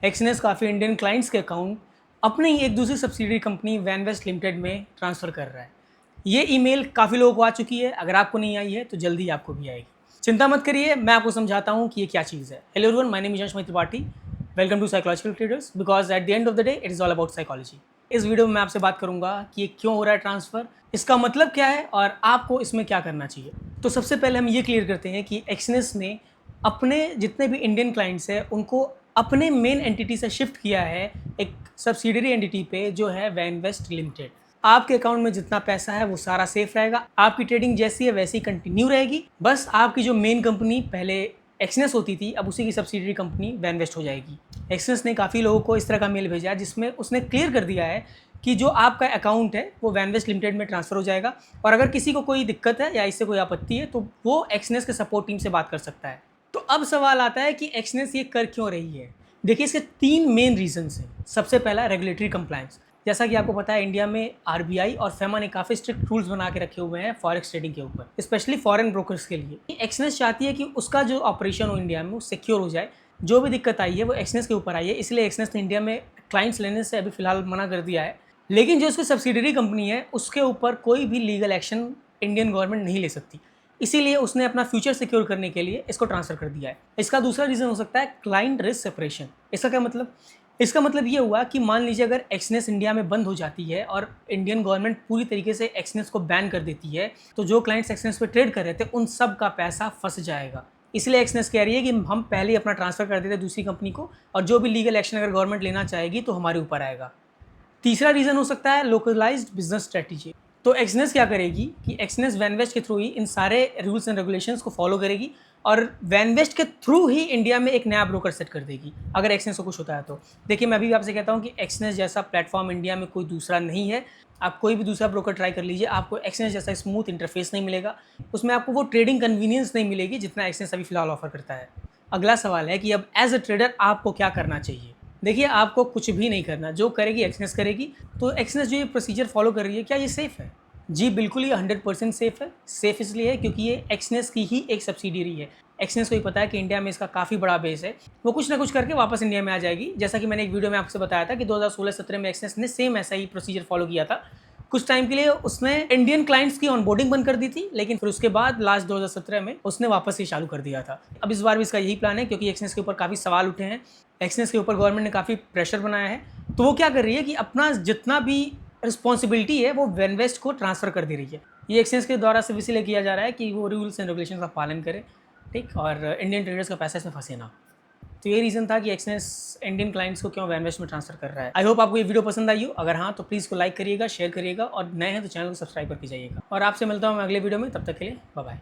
Exness काफ़ी Indian clients के account अपने ही एक दूसरी सब्सिडरी कंपनी वैनवेस्ट लिमिटेड में ट्रांसफ़र कर रहा है। ये ईमेल काफ़ी लोगों को आ चुकी है, अगर आपको नहीं आई है तो जल्दी आपको भी आएगी। चिंता मत करिए, मैं आपको समझाता हूँ कि ये क्या चीज़ है। Hello everyone, my name is Yash Tripathi. Welcome to psychological traders, because at the end of the day it is all about psychology. इस वीडियो में मैं आपसे बात करूंगा कि ये क्यों हो रहा है ट्रांसफ़र, इसका मतलब क्या है और आपको इसमें क्या करना चाहिए। तो सबसे पहले हम ये क्लियर करते हैं कि एक्सनेस ने अपने जितने भी इंडियन क्लाइंट्स हैं उनको अपने मेन एंटिटी से शिफ्ट किया है एक सब्सिडरी एंटिटी पे जो है वैनवेस्ट लिमिटेड। आपके अकाउंट में जितना पैसा है वो सारा सेफ रहेगा, आपकी ट्रेडिंग जैसी है वैसी कंटिन्यू रहेगी। बस आपकी जो मेन कंपनी पहले एक्सनेस होती थी, अब उसी की सब्सिडरी कंपनी वैनवेस्ट हो जाएगी। एक्सनेस ने काफ़ी लोगों को इस तरह का मेल भेजा है जिसमें उसने क्लियर कर दिया है कि जो आपका अकाउंट है वो वैनवेस्ट लिमिटेड में ट्रांसफ़र हो जाएगा, और अगर किसी को कोई दिक्कत है या इससे कोई आपत्ति है तो वो एक्सनेस के सपोर्ट टीम से बात कर सकता है। तो अब सवाल आता है कि एक्सनेस ये कर क्यों रही है। देखिए, इसके 3 मेन रीजंस हैं। सबसे पहला, रेगुलेटरी कंप्लायंस। जैसा कि आपको पता है, इंडिया में आरबीआई और फेमा ने काफ़ी स्ट्रिक्ट रूल्स बना के रखे हुए हैं फॉरेक्स ट्रेडिंग के ऊपर, स्पेशली फॉरेन ब्रोकर्स के लिए। एक्सनेस चाहती है कि उसका जो ऑपरेशन हो इंडिया में वो सिक्योर हो जाए। जो भी दिक्कत आई है वो एक्सनेस के ऊपर आई है, इसलिए एक्सनेस ने इंडिया में क्लाइंट्स लेने से अभी फिलहाल मना कर दिया है। लेकिन जो उसकी सब्सिडरी कंपनी है उसके ऊपर कोई भी लीगल एक्शन इंडियन गवर्नमेंट नहीं ले सकती, इसीलिए उसने अपना फ्यूचर सिक्योर करने के लिए इसको ट्रांसफर कर दिया है। इसका दूसरा रीज़न हो सकता है क्लाइंट रिस्क सेपरेशन। इसका क्या मतलब? इसका मतलब ये हुआ कि मान लीजिए अगर एक्सनेस इंडिया में बंद हो जाती है और इंडियन गवर्नमेंट पूरी तरीके से एक्सनेस को बैन कर देती है, तो जो क्लाइंट्स एक्सनेस पे ट्रेड कर रहे थे उन सब का पैसा फंस जाएगा। इसलिए एक्सनेस कह रही है कि हम पहले ही अपना ट्रांसफ़र कर देते दूसरी कंपनी को, और जो भी लीगल एक्शन अगर गवर्नमेंट लेना चाहेगी तो हमारे ऊपर आएगा। तीसरा रीज़न हो सकता है लोकलाइज्ड बिजनेस स्ट्रेटजी। तो एक्सनेस क्या करेगी कि एक्सनेस वैनवेस्ट के थ्रू ही इन सारे रूल्स एंड रेगुलेशंस को फॉलो करेगी, और वैनवेस्ट के थ्रू ही इंडिया में एक नया ब्रोकर सेट कर देगी अगर एक्सनेस को कुछ होता है तो। देखिए, मैं भी आपसे कहता हूँ कि एक्सनेस जैसा प्लेटफॉर्म इंडिया में कोई दूसरा नहीं है। आप कोई भी दूसरा ब्रोकर ट्राई कर लीजिए, आपको एक्सनेस जैसा स्मूथ इंटरफेस नहीं मिलेगा, उसमें आपको वो ट्रेडिंग कन्वीनियंस नहीं मिलेगी जितना एक्सनेस अभी फिलहाल ऑफर करता है। अगला सवाल है कि अब एज अ ट्रेडर आपको क्या करना चाहिए। देखिए, आपको कुछ भी नहीं करना, जो करेगी एक्सनेस करेगी। तो एक्सनेस जो ये प्रोसीजर फॉलो कर रही है, क्या ये सेफ़ है? जी बिल्कुल, ये 100% सेफ़ है। सेफ़ इसलिए है क्योंकि ये एक्सनेस की ही एक सब्सिडियरी है। एक्सनेस को ही पता है कि इंडिया में इसका काफ़ी बड़ा बेस है, वो कुछ ना कुछ करके वापस इंडिया में आ जाएगी। जैसा कि मैंने एक वीडियो में आपसे बताया था कि 2016-17 में एक्सनेस ने सेम ऐसा ही प्रोसीजर फॉलो किया था। कुछ टाइम के लिए उसने इंडियन क्लाइंट्स की ऑनबोर्डिंग बंद कर दी थी, लेकिन फिर उसके बाद लास्ट 2017 में उसने वापस से चालू कर दिया था। अब इस बार भी इसका यही प्लान है, क्योंकि एक्सनेस के ऊपर काफ़ी सवाल उठे हैं, एक्सनेस के ऊपर गवर्नमेंट ने काफ़ी प्रेशर बनाया है। तो वो क्या कर रही है कि अपना जितना भी रिस्पॉन्सिबिलिटी है वो वैनवेस्ट को ट्रांसफ़र कर दे रही है। ये एक्सचेंज के द्वारा सिर्फ इसलिए किया जा रहा है कि वो रूल्स एंड रेगुलेशन का पालन करे, ठीक, और इंडियन ट्रेडर्स का पैसा इसमें फंसे ना। तो ये रीज़न था कि एक्सचेंज इंडियन क्लाइंट्स को क्यों वैनवेस्ट में ट्रांसफर कर रहा है। आई होप आपको ये वीडियो पसंद आई हो। अगर हाँ तो प्लीज़ को लाइक करिएगा, शेयर करिएगा, और नए हैं तो चैनल को सब्सक्राइब करके जाइएगा। और आपसे मिलता हूँ मैं अगले वीडियो में, तब तक के लिए बाय बाय।